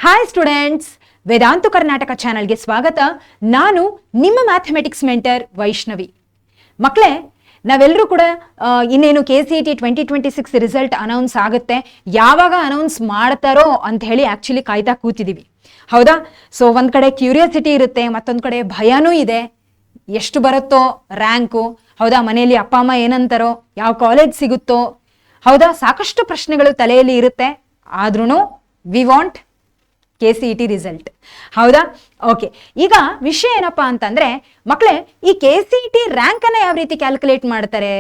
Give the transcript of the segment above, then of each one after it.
Hi students, Vedantu Karnataka ಚಾನಲ್ಗೆ ಸ್ವಾಗತ. ನಾನು ನಿಮ್ಮ ಮ್ಯಾಥಮೆಟಿಕ್ಸ್ ಮೆಂಟರ್ ವೈಷ್ಣವಿ. ಮಕ್ಕಳೇ, ನಾವೆಲ್ಲರೂ ಕೂಡ ಇನ್ನೇನು KCET 2026 ರಿಸಲ್ಟ್ ಅನೌನ್ಸ್ ಆಗುತ್ತೆ, ಯಾವಾಗ ಅನೌನ್ಸ್ ಮಾಡ್ತಾರೋ ಅಂತ ಹೇಳಿ ಆ್ಯಕ್ಚುಲಿ ಕಾಯ್ತಾ ಕೂತಿದ್ದೀವಿ, ಹೌದಾ? ಸೊ ಒಂದು ಕಡೆ ಕ್ಯೂರಿಯಾಸಿಟಿ ಇರುತ್ತೆ, ಮತ್ತೊಂದು ಕಡೆ ಭಯನೂ ಇದೆ. ಎಷ್ಟು ಬರುತ್ತೋ ರ್ಯಾಂಕು, ಹೌದಾ? ಮನೆಯಲ್ಲಿ ಅಪ್ಪ ಅಮ್ಮ ಏನಂತಾರೋ, ಯಾವ ಕಾಲೇಜ್ ಸಿಗುತ್ತೋ, ಹೌದಾ? ಸಾಕಷ್ಟು ಪ್ರಶ್ನೆಗಳು ತಲೆಯಲ್ಲಿ ಇರುತ್ತೆ. ಆದ್ರೂ ವಿ ವಾಂಟ್ KCET ರಿಸಲ್ಟ್, ಹೌದಾ? ಓಕೆ, ಈಗ ವಿಷಯ ಏನಪ್ಪಾ ಅಂತಂದ್ರೆ ಮಕ್ಕಳೇ, ಈ KCET ರ್ಯಾಂಕ್ ಅನ್ನ ಯಾವ ರೀತಿ ಕ್ಯಾಲ್ಕುಲೇಟ್ ಮಾಡ್ತಾರೆ,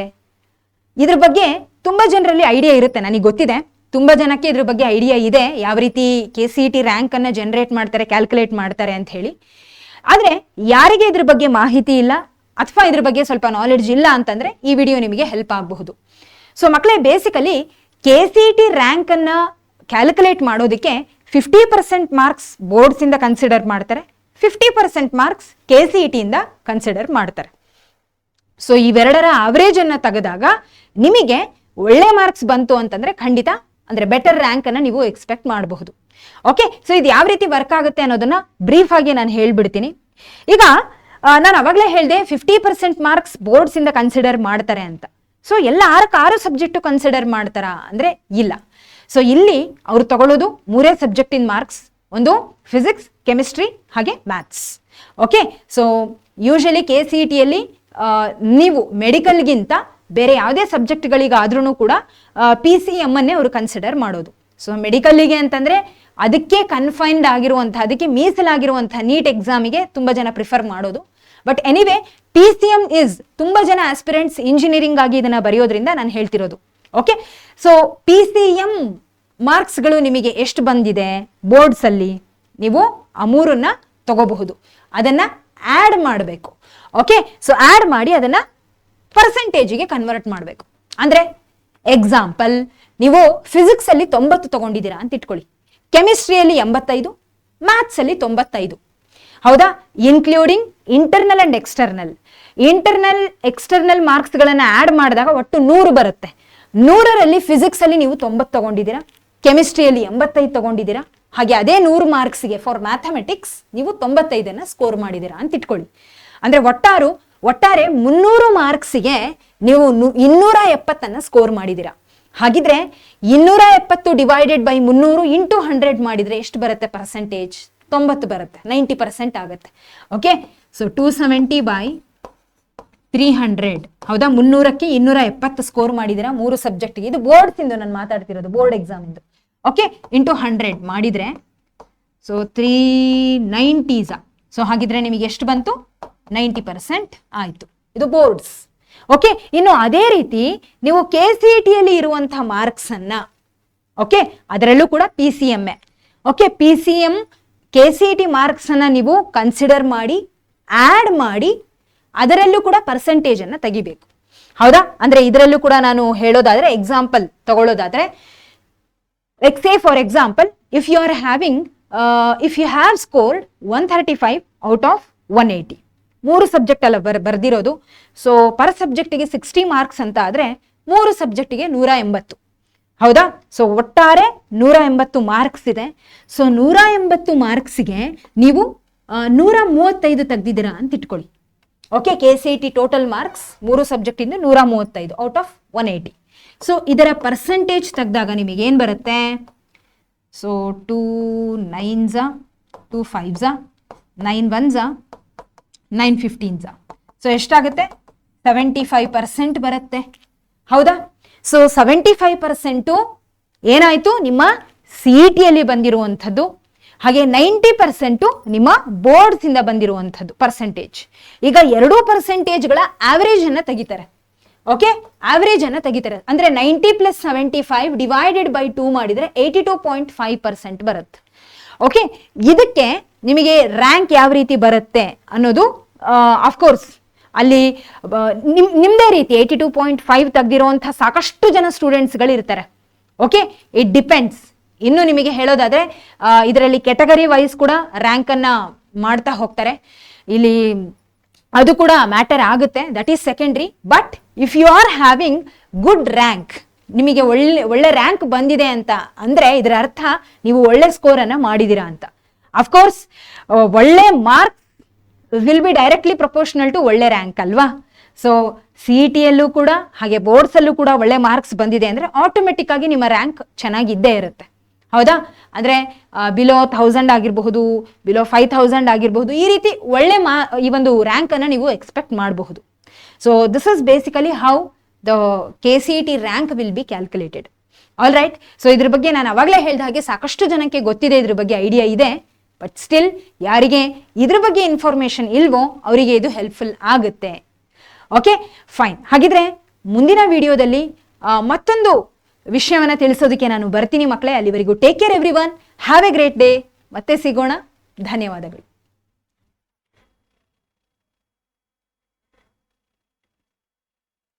ಇದ್ರ ಬಗ್ಗೆ ತುಂಬಾ ಜನರಲ್ಲಿ ಐಡಿಯಾ ಇರುತ್ತೆ. ನನಗೆ ಗೊತ್ತಿದೆ, ತುಂಬಾ ಜನಕ್ಕೆ ಇದ್ರ ಬಗ್ಗೆ ಐಡಿಯಾ ಇದೆ, ಯಾವ ರೀತಿ KCET ರ್ಯಾಂಕ್ ಅನ್ನ ಜನರೇಟ್ ಮಾಡ್ತಾರೆ, ಕ್ಯಾಲ್ಕುಲೇಟ್ ಮಾಡ್ತಾರೆ ಅಂತ ಹೇಳಿ. ಆದ್ರೆ ಯಾರಿಗೆ ಇದ್ರ ಬಗ್ಗೆ ಮಾಹಿತಿ ಇಲ್ಲ ಅಥವಾ ಇದ್ರ ಬಗ್ಗೆ ಸ್ವಲ್ಪ ನಾಲೆಡ್ಜ್ ಇಲ್ಲ ಅಂತಂದ್ರೆ ಈ ವಿಡಿಯೋ ನಿಮಗೆ ಹೆಲ್ಪ್ ಆಗಬಹುದು. ಸೊ ಮಕ್ಕಳೇ, ಬೇಸಿಕಲಿ KCET ರ್ಯಾಂಕ್ ಅನ್ನ ಕ್ಯಾಲ್ಕುಲೇಟ್ ಮಾಡೋದಕ್ಕೆ 50% ಮಾರ್ಕ್ಸ್ ಬೋರ್ಡ್ಸ್ ಇಂದ ಕನ್ಸಿಡರ್ ಮಾಡ್ತಾರೆ, 50% ಮಾರ್ಕ್ಸ್ KCET ಇಂದ ಕನ್ಸಿಡರ್ ಮಾಡ್ತಾರೆ. ಸೊ ಇವೆರಡರ ಆವರೇಜ್ ಅನ್ನ ತೆಗೆದಾಗ ನಿಮಗೆ ಒಳ್ಳೆ ಮಾರ್ಕ್ಸ್ ಬಂತು ಅಂತಂದ್ರೆ ಖಂಡಿತ ಅಂದ್ರೆ ಬೆಟರ್ ರ್ಯಾಂಕ್ ಅನ್ನ ನೀವು ಎಕ್ಸ್ಪೆಕ್ಟ್ ಮಾಡಬಹುದು. ಓಕೆ, ಸೊ ಇದು ಯಾವ ರೀತಿ ವರ್ಕ್ ಆಗುತ್ತೆ ಅನ್ನೋದನ್ನ ಬ್ರೀಫ್ ಆಗಿ ನಾನು ಹೇಳ್ಬಿಡ್ತೀನಿ. ಈಗ ನಾನು ಅವಾಗಲೇ ಹೇಳಿದೆ 50% ಮಾರ್ಕ್ಸ್ ಬೋರ್ಡ್ಸ್ ಇಂದ ಕನ್ಸಿಡರ್ ಮಾಡ್ತಾರೆ ಅಂತ. ಸೊ ಎಲ್ಲ 6 ಸಬ್ಜೆಕ್ಟು ಕನ್ಸಿಡರ್ ಮಾಡ್ತಾರಾ ಅಂದ್ರೆ ಇಲ್ಲ. ಸೊ ಇಲ್ಲಿ ಅವ್ರು ತಗೊಳ್ಳೋದು 3 ಸಬ್ಜೆಕ್ಟ್ ಇನ್ ಮಾರ್ಕ್ಸ್, ಒಂದು ಫಿಸಿಕ್ಸ್, ಕೆಮಿಸ್ಟ್ರಿ ಹಾಗೆ ಮ್ಯಾಥ್ಸ್. ಓಕೆ, ಸೊ ಯೂಶಲಿ KCETಯಲ್ಲಿ ನೀವು ಮೆಡಿಕಲ್ಗಿಂತ ಬೇರೆ ಯಾವುದೇ ಸಬ್ಜೆಕ್ಟ್ಗಳಿಗಾದ್ರೂ ಕೂಡ PCM ಅನ್ನೇ ಅವರು ಕನ್ಸಿಡರ್ ಮಾಡೋದು. ಸೊ ಮೆಡಿಕಲ್ಲಿಗೆ ಅಂತಂದ್ರೆ ಅದಕ್ಕೆ ಕನ್ಫೈನ್ಡ್ ಆಗಿರುವಂತಹ, ಅದಕ್ಕೆ ಮೀಸಲಾಗಿರುವಂತಹ ನೀಟ್ ಎಕ್ಸಾಮಿಗೆ ತುಂಬಾ ಜನ ಪ್ರಿಫರ್ ಮಾಡೋದು. ಬಟ್ ಎನಿವೇ, PCM ಇಸ್ ತುಂಬಾ ಜನ ಆಸ್ಪಿರೆಂಟ್ಸ್ ಇಂಜಿನಿಯರಿಂಗ್ ಆಗಿ ಇದನ್ನ ಬರೆಯೋದ್ರಿಂದ ನಾನು ಹೇಳ್ತಿರೋದು. ಓಕೆ, ಸೊ PCM ಮಾರ್ಕ್ಸ್ಗಳು ನಿಮಗೆ ಎಷ್ಟು ಬಂದಿದೆ ಬೋರ್ಡ್ಸ್ ಅಲ್ಲಿ, ನೀವು ಆ 3 ತಗೋಬಹುದು, ಅದನ್ನ ಆಡ್ ಮಾಡಬೇಕು. ಓಕೆ, ಸೊ ಆಡ್ ಮಾಡಿ ಅದನ್ನ ಪರ್ಸೆಂಟೇಜಿಗೆ ಕನ್ವರ್ಟ್ ಮಾಡಬೇಕು. ಅಂದ್ರೆ ಎಕ್ಸಾಂಪಲ್, ನೀವು ಫಿಸಿಕ್ಸ್ ಅಲ್ಲಿ 90 ತಗೊಂಡಿದ್ದೀರಾ ಅಂತ ಇಟ್ಕೊಳ್ಳಿ, ಕೆಮಿಸ್ಟ್ರಿಯಲ್ಲಿ 85, ಮ್ಯಾಥ್ಸ್ ಅಲ್ಲಿ 95, ಹೌದಾ? Including internal and external. External marks ಗಳನ್ನ ಆಡ್ ಮಾಡಿದಾಗ ಒಟ್ಟು 100 ಬರುತ್ತೆ. 100ರಲ್ಲಿ ಫಿಸಿಕ್ಸ್ ಅಲ್ಲಿ ನೀವು 90 ತಗೊಂಡಿದ್ದೀರಾ, ಕೆಮಿಸ್ಟ್ರಿಯಲ್ಲಿ 85 ತಗೊಂಡಿದ್ದೀರಾ, ಹಾಗೆ ಅದೇ 100 ಮಾರ್ಕ್ಸ್ಗೆ ಫಾರ್ ಮ್ಯಾಥಮೆಟಿಕ್ಸ್ ನೀವು 95 ಸ್ಕೋರ್ ಮಾಡಿದ್ದೀರಾ ಅಂತ ಇಟ್ಕೊಳ್ಳಿ. ಅಂದ್ರೆ ಒಟ್ಟಾರೆ 300 ಮಾರ್ಕ್ಸ್ಗೆ ನೀವು 270 ಸ್ಕೋರ್ ಮಾಡಿದ್ದೀರಾ. ಹಾಗಿದ್ರೆ 270 ಡಿವೈಡೆಡ್ ಬೈ 300 ಇಂಟು 100 ಮಾಡಿದ್ರೆ ಎಷ್ಟು ಬರುತ್ತೆ ಪರ್ಸೆಂಟೇಜ್? 90 ಬರುತ್ತೆ, 90% ಆಗುತ್ತೆ. ಓಕೆ, ಸೊ 270 ಬೈ 300, ಹೌದಾ? 300ಕ್ಕೆ 270 ಸ್ಕೋರ್ ಮಾಡಿದಿರಾ 3 ಸಬ್ಜೆಕ್ಟ್ಗೆ. ಇದು ಬೋರ್ಡ್ಸ್ ಇಂದು ನಾನು ಮಾತಾಡ್ತಿರೋದು, ಬೋರ್ಡ್ ಎಕ್ಸಾಮ್ ಇಂದು. ಓಕೆ, ಇಂಟು 100 ಮಾಡಿದ್ರೆ ಸೊ 390. ಸೊ ಹಾಗಿದ್ರೆ ನಿಮಗೆ ಎಷ್ಟು ಬಂತು? 90% ಆಯ್ತು. ಇದು ಬೋರ್ಡ್ಸ್. ಓಕೆ, ಇನ್ನು ಅದೇ ರೀತಿ ನೀವು KCETಯಲ್ಲಿ ಇರುವಂತಹ ಮಾರ್ಕ್ಸ್ ಅನ್ನ, ಓಕೆ, ಅದರಲ್ಲೂ ಕೂಡ PCM. Okay, PCM KCET marks ಅನ್ನ ನೀವು ಕನ್ಸಿಡರ್ ಮಾಡಿ ಆಡ್ ಮಾಡಿ ಅದರಲ್ಲೂ ಕೂಡ ಪರ್ಸೆಂಟೇಜ್ ಅನ್ನ ತೆಗಿಬೇಕು, ಹೌದಾ? ಅಂದ್ರೆ ಇದರಲ್ಲೂ ಕೂಡ ನಾನು ಹೇಳೋದಾದ್ರೆ, ಎಕ್ಸಾಂಪಲ್ ತಗೊಳ್ಳೋದಾದ್ರೆ, for example, if you have scored 135 out of 180, 3 subject ಅಲ್ಲ ಬರ್ದಿರೋದು. ಸೊ ಪರ್ ಸಬ್ಜೆಕ್ಟಿಗೆ 60 ಮಾರ್ಕ್ಸ್ ಅಂತ ಆದ್ರೆ 3 ಸಬ್ಜೆಕ್ಟಿಗೆ 180, ಹೌದಾ? ಸೊ ಒಟ್ಟಾರೆ 180 ಮಾರ್ಕ್ಸ್ ಇದೆ. ಸೊ 180 ಮಾರ್ಕ್ಸ್ಗೆ ನೀವು 135 ತೆಗ್ದಿದ್ದೀರಾ ಅಂತ ಇಟ್ಕೊಳ್ಳಿ. Okay, KCET total marks 3 subject ಇಂದ 135 ಔಟ್ ಆಫ್ 180. ಸೊ ಇದರ ಪರ್ಸೆಂಟೇಜ್ ತೆಗೆದಾಗ ನಿಮಗೆ ಏನ್ ಬರುತ್ತೆ? So 2 9s, 2 5s, 9 1s, 9 15s. So ಎಷ್ಟಾಗುತ್ತೆ? 75% ಬರುತ್ತೆ, ಹೌದಾ? ಸೊ 75% ಏನಾಯ್ತು? ನಿಮ್ಮ CETಯಲ್ಲಿ ಬಂದಿರುವಂಥದ್ದು. ಹಾಗೆ 90% ನಿಮ್ಮ ಬೋರ್ಡ್ಸ್ ಇಂದ ಬಂದಿರುವಂಥದ್ದು ಪರ್ಸೆಂಟೇಜ್. ಈಗ 2 ಪರ್ಸೆಂಟೇಜ್ಗಳ ಆವರೇಜ್ ಅನ್ನ ತೆಗಿತಾರೆ. ಓಕೆ, ಆವರೇಜ್ ಅನ್ನ ತೆಗಿತಾರೆ ಅಂದ್ರೆ 90 + 75 ಡಿವೈಡೆಡ್ ಬೈ 2 ಮಾಡಿದ್ರೆ 82.5% ಬರುತ್ತೆ. ಓಕೆ, ಇದಕ್ಕೆ ನಿಮಗೆ ರ್ಯಾಂಕ್ ಯಾವ ರೀತಿ ಬರುತ್ತೆ ಅನ್ನೋದು ಅಫ್ಕೋರ್ಸ್ ಅಲ್ಲಿ ನಿಮ್ದೇ ರೀತಿ 82.5 ತೆಗ್ದಿರುವಂತಹ ಸಾಕಷ್ಟು ಜನ ಸ್ಟೂಡೆಂಟ್ಸ್ಗಳು ಇರ್ತಾರೆ. Okay, it depends. ಇನ್ನು ನಿಮಗೆ ಹೇಳೋದಾದ್ರೆ ಇದರಲ್ಲಿ ಕೆಟಗರಿ ವೈಸ್ ಕೂಡ ರ್ಯಾಂಕ್ ಅನ್ನ ಮಾಡ್ತಾ ಹೋಗ್ತಾರೆ. ಇಲ್ಲಿ ಅದು ಕೂಡ ಮ್ಯಾಟರ್ ಆಗುತ್ತೆ, that is secondary. But if you are having good rank ನಿಮಗೆ ಒಳ್ಳೆ ರ್ಯಾಂಕ್ ಬಂದಿದೆ ಅಂತ ಅಂದರೆ ಇದರ ಅರ್ಥ ನೀವು ಒಳ್ಳೆ ಸ್ಕೋರನ್ನು ಮಾಡಿದ್ದೀರಾ ಅಂತ. ಅಫ್ಕೋರ್ಸ್ ಒಳ್ಳೆ marks will be directly proportional to ಒಳ್ಳೆ ರ್ಯಾಂಕ್ ಅಲ್ವಾ. ಸೊ CETಯಲ್ಲೂ ಕೂಡ ಹಾಗೆ ಬೋರ್ಡ್ಸಲ್ಲೂ ಕೂಡ ಒಳ್ಳೆ ಮಾರ್ಕ್ಸ್ ಬಂದಿದೆ ಅಂದರೆ ಆಟೋಮೆಟಿಕ್ ಆಗಿ ನಿಮ್ಮ ರ್ಯಾಂಕ್ ಚೆನ್ನಾಗಿದ್ದೇ ಇರುತ್ತೆ, ಹೌದಾ. ಅಂದರೆ ಬಿಲೋ 1000 ಆಗಿರಬಹುದು, ಬಿಲೋ 5000 ಆಗಿರಬಹುದು, ಈ ರೀತಿ ಒಳ್ಳೆ ಈ ಒಂದು ರ್ಯಾಂಕನ್ನು ನೀವು ಎಕ್ಸ್ಪೆಕ್ಟ್ ಮಾಡಬಹುದು. So this is basically how the KCET rank will be calculated. All right. So ಇದ್ರ ಬಗ್ಗೆ ನಾನು ಅವಾಗಲೇ ಹೇಳಿದ ಹಾಗೆ ಸಾಕಷ್ಟು ಜನಕ್ಕೆ ಗೊತ್ತಿದೆ, ಇದ್ರ ಬಗ್ಗೆ ಐಡಿಯಾ ಇದೆ. ಬಟ್ ಸ್ಟಿಲ್ ಯಾರಿಗೆ ಇದ್ರ ಬಗ್ಗೆ ಇನ್ಫಾರ್ಮೇಶನ್ ಇಲ್ವೋ ಅವರಿಗೆ ಇದು ಹೆಲ್ಪ್ಫುಲ್ ಆಗುತ್ತೆ. Okay fine. ಹಾಗಿದ್ರೆ ಮುಂದಿನ ವಿಡಿಯೋದಲ್ಲಿ ಮತ್ತೊಂದು ವಿಷಯವನ್ನು ತಿಳಿಸೋದಕ್ಕೆ ನಾನು ಬರ್ತೀನಿ ಮಕ್ಕಳೇ. ಅಲ್ಲಿವರೆಗೂ take care every one, have A great day. ಮತ್ತೆ ಸಿಗೋಣ. ಧನ್ಯವಾದಗಳು.